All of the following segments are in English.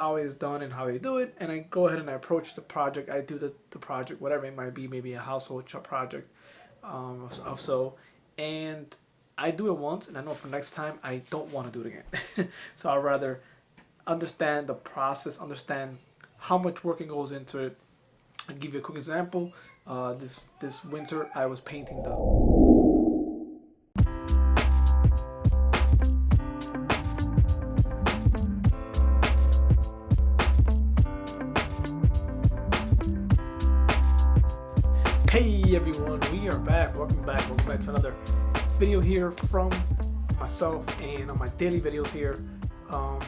how it's done and how they do it, and I go ahead and I approach the project. I do the project, whatever it might be, maybe a household project, of so, and I do it once, and I know for next time I don't want to do it again. So I'd rather understand the process, understand how much work it goes into it. I'll give you a quick example. This winter I was painting the. Hey everyone, we are back. Welcome back to another video here from myself and on my daily videos here. Um,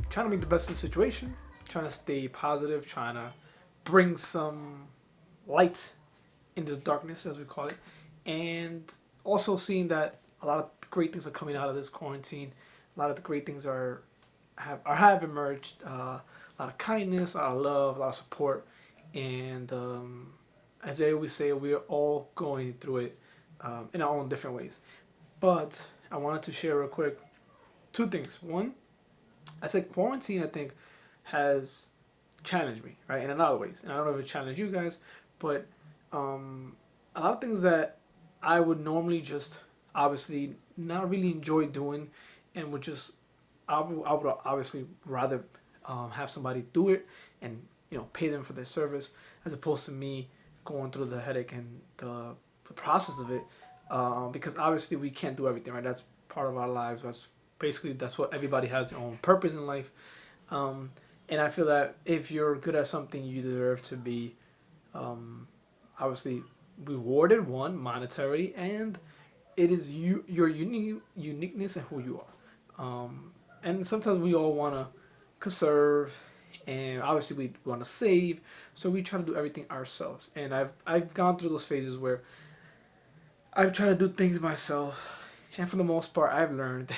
Trying to make the best of the situation, trying to stay positive, trying to bring some light in this darkness, as we call it, and also seeing that a lot of great things are coming out of this quarantine. A lot of the great things have emerged. A lot of kindness, a lot of love, a lot of support, and as they always say, we're all going through it in our own different ways. But I wanted to share real quick two things. One, I said quarantine, I think, has challenged me, right, in a lot of ways. And I don't know if it challenged you guys, but a lot of things that I would normally just obviously not really enjoy doing and would just, I would obviously rather have somebody do it and pay them for their service as opposed to me going through the headache and the process of it, because obviously we can't do everything, right? That's part of our lives. That's what everybody has their own purpose in life, um, and I feel that if you're good at something, you deserve to be um, obviously rewarded, one monetary, and it is your uniqueness and who you are. And sometimes we all want to conserve, and obviously we want to save, so we try to do everything ourselves. And I've gone through those phases where I've tried to do things myself, and for the most part, I've learned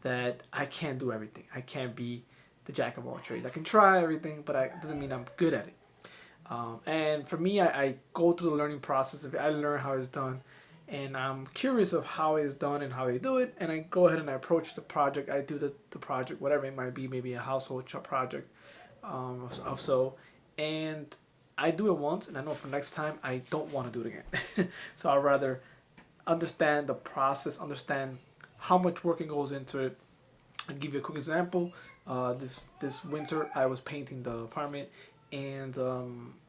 that I can't do everything. I can't be the jack of all trades. I can try everything, but it doesn't mean I'm good at it. And for me, I go through the learning process. If I learn how it's done, and I'm curious of how it's done and how they do it, and I go ahead and I approach the project. I do the project, whatever it might be, maybe a household project, of so, and I do it once, and I know for next time I don't want to do it again. So I'd rather understand the process, understand how much work it goes into it. I'll give you a quick example. This winter I was painting the apartment, and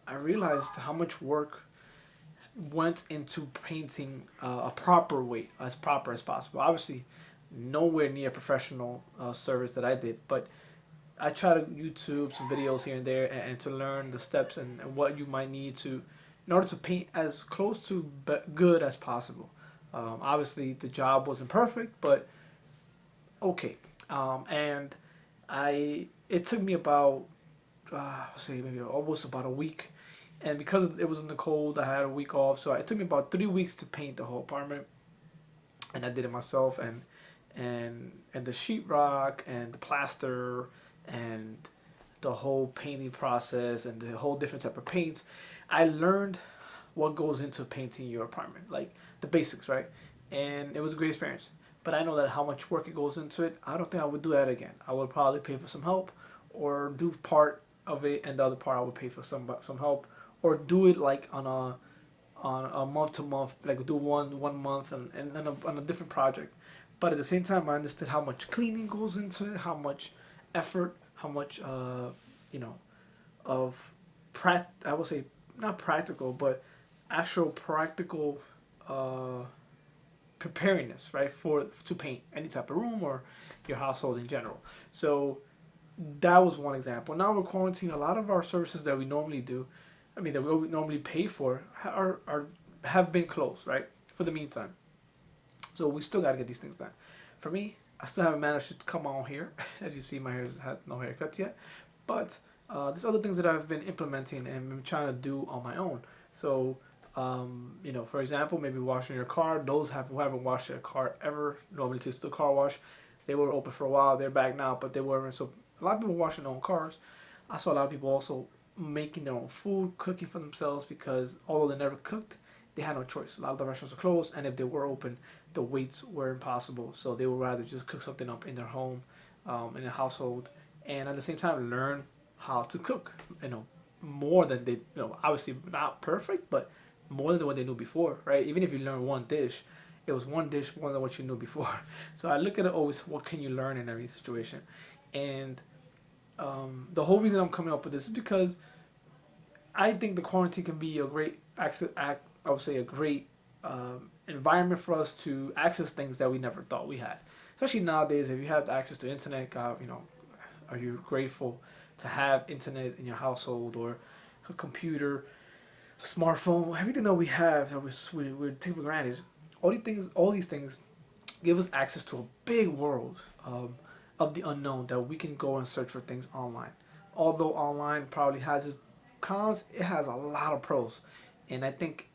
I realized how much work went into painting a proper way, as proper as possible. Obviously, nowhere near professional service that I did, but I try to YouTube some videos here and there, and to learn the steps and what you might need to in order to paint as close to good as possible. Obviously, the job wasn't perfect, but okay. And it took me about say maybe almost about a week, and because it was in the cold, I had a week off, so it took me about 3 weeks to paint the whole apartment, and I did it myself, and the sheetrock and the plaster and the whole painting process and the whole different type of paints. I learned what goes into painting your apartment, like the basics, right? And it was a great experience. But I know that how much work it goes into it. I don't think I would do that again. I would probably pay for some help, or do part of it, and the other part I would pay for some help, or do it like on a month to month, like do one month and then on a different project. But at the same time, I understood how much cleaning goes into it, how much effort, how much you know of I would say not practical, but actual practical uh, preparedness, right, for to paint any type of room or your household in general. So that was one example. Now we're quarantined. A lot of our services that we normally do, I mean that we normally pay for, are have been closed, right, for the meantime. So we still got to get these things done. For me, I still haven't managed to come on here. As you see, my hair has no haircuts yet. But there's other things that I've been implementing and I'm trying to do on my own. So, for example, maybe washing your car. Those who haven't washed their car ever normally takes the car wash. They were open for a while. They're back now, but they weren't. So a lot of people washing their own cars. I saw a lot of people also making their own food, cooking for themselves, because although they never cooked, they had no choice. A lot of the restaurants were closed, and if they were open, the waits were impossible. So they would rather just cook something up in their home, in their household, and at the same time learn how to cook. More than they, obviously not perfect, but more than what they knew before, right? Even if you learn one dish, it was one dish more than what you knew before. So I look at it always, what can you learn in every situation? And the whole reason I'm coming up with this is because I think the quarantine can be a great access, I would say a great environment for us to access things that we never thought we had. Especially nowadays, if you have access to internet, are you grateful to have internet in your household, or a computer, a smartphone, everything that we have that we take for granted. All these things give us access to a big world of the unknown that we can go and search for things online. Although online probably has its cons, it has a lot of pros, and I think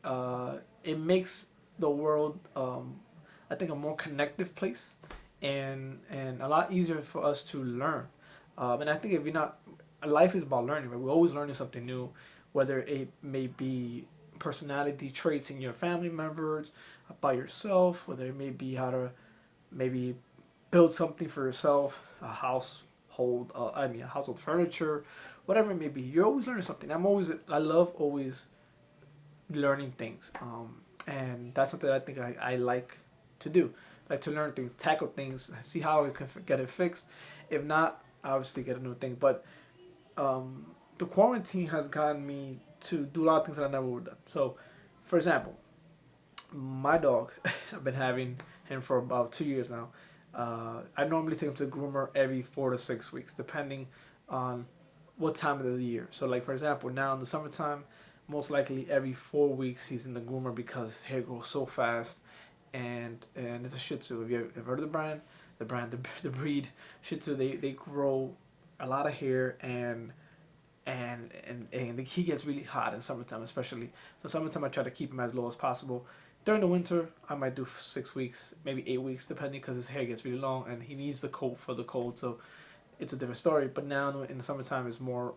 it makes the world, I think, a more connective place, and a lot easier for us to learn. And I think if you're not, life is about learning. Right? We're always learning something new, whether it may be personality traits in your family members, about yourself, whether it may be how to maybe build something for yourself, a household, a household furniture, whatever it may be. You're always learning something. I love always learning things, and that's something I think I like to do. I like to learn things, tackle things, see how I can get it fixed. If not, obviously get a new thing. But the quarantine has gotten me to do a lot of things that I never would have done. So, for example, my dog, I've been having him for about 2 years now. I normally take him to the groomer every 4 to 6 weeks, depending on what time of the year. So, like for example, now in the summertime, most likely every 4 weeks he's in the groomer because his hair grows so fast, and it's a Shih Tzu. If you have heard of the breed Shih Tzu, they grow a lot of hair, and he gets really hot in summertime, especially. So summertime I try to keep him as low as possible. During the winter, I might do 6 weeks, maybe 8 weeks, depending, because his hair gets really long and he needs the coat for the cold. So it's a different story. But now in the summertime, it's more,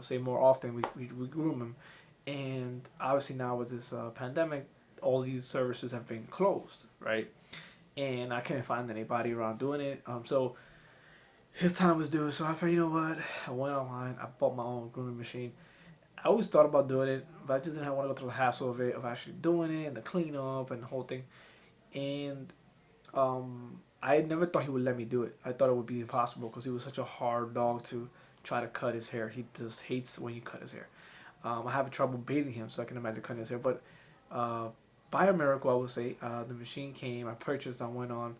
say more often we groom him, and obviously now with this pandemic, all these services have been closed, right? And I couldn't find anybody around doing it. So his time was due. So I thought, you know what? I went online. I bought my own grooming machine. I always thought about doing it, but I just didn't want to go through the hassle of actually doing it and the cleanup and the whole thing. And I never thought he would let me do it. I thought it would be impossible because he was such a hard dog to try to cut his hair. He just hates when you cut his hair. I have trouble bathing him, so I can imagine cutting his hair. But uh, by a miracle, I would say, the machine came. I purchased. I went on.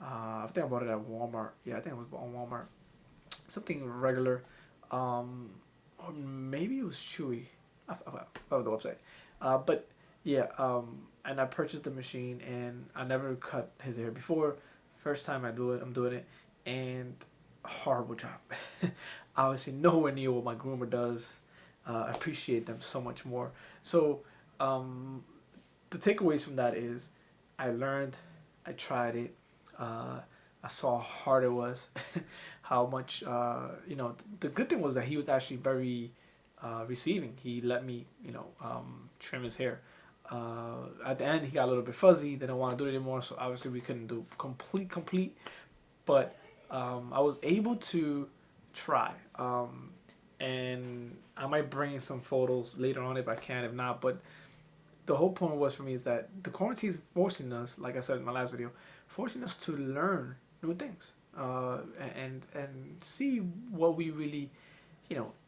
I think I bought it at Walmart. Yeah, I think it was on Walmart. Something regular. Um, or maybe it was Chewy. I the website. But yeah, and I purchased the machine, and I never cut his hair before. First time I'm doing it, and horrible job. Obviously, nowhere near what my groomer does. I appreciate them so much more. So, um, the takeaways from that is, I learned, I tried it, uh, I saw how hard it was, how much, the good thing was that he was actually very receiving. He let me, trim his hair. At the end, he got a little bit fuzzy, didn't want to do it anymore, so obviously we couldn't do complete, but I was able to try. And I might bring in some photos later on if I can, if not, but the whole point was for me is that the quarantine is forcing us, like I said in my last video, forcing us to learn new things, and see what we really,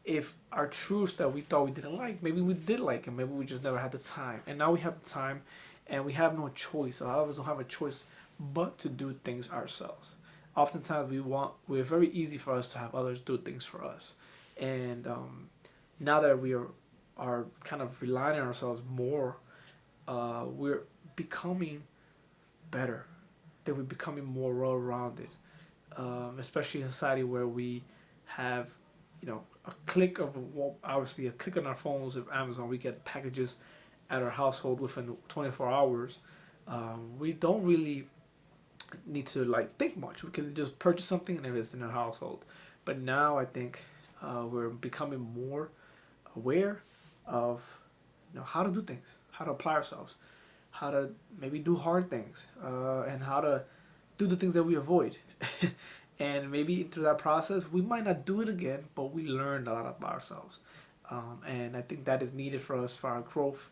if our truths that we thought we didn't like, maybe we did like, and maybe we just never had the time, and now we have the time, and we have no choice. A lot of us don't have a choice but to do things ourselves. Oftentimes we're very easy for us to have others do things for us, and now that we are kind of relying on ourselves more, we're becoming better. That we're becoming more well-rounded, especially in a society where we have, a click of, well, obviously a click on our phones of Amazon, we get packages at our household within 24 hours. We don't really need to like think much. We can just purchase something and it's in our household. But now I think we're becoming more aware of, how to do things, how to apply ourselves, how to maybe do hard things, and how to do the things that we avoid. And maybe through that process, we might not do it again, but we learned a lot about ourselves. And I think that is needed for us for our growth.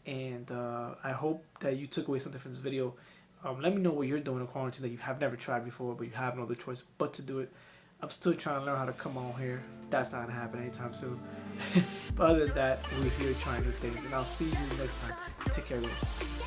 And I hope that you took away something from this video. Let me know what you're doing in quarantine that you have never tried before, but you have no other choice but to do it. I'm still trying to learn how to come on here. That's not going to happen anytime soon. But other than that, we're here trying new things. And I'll see you next time. Take care, guys.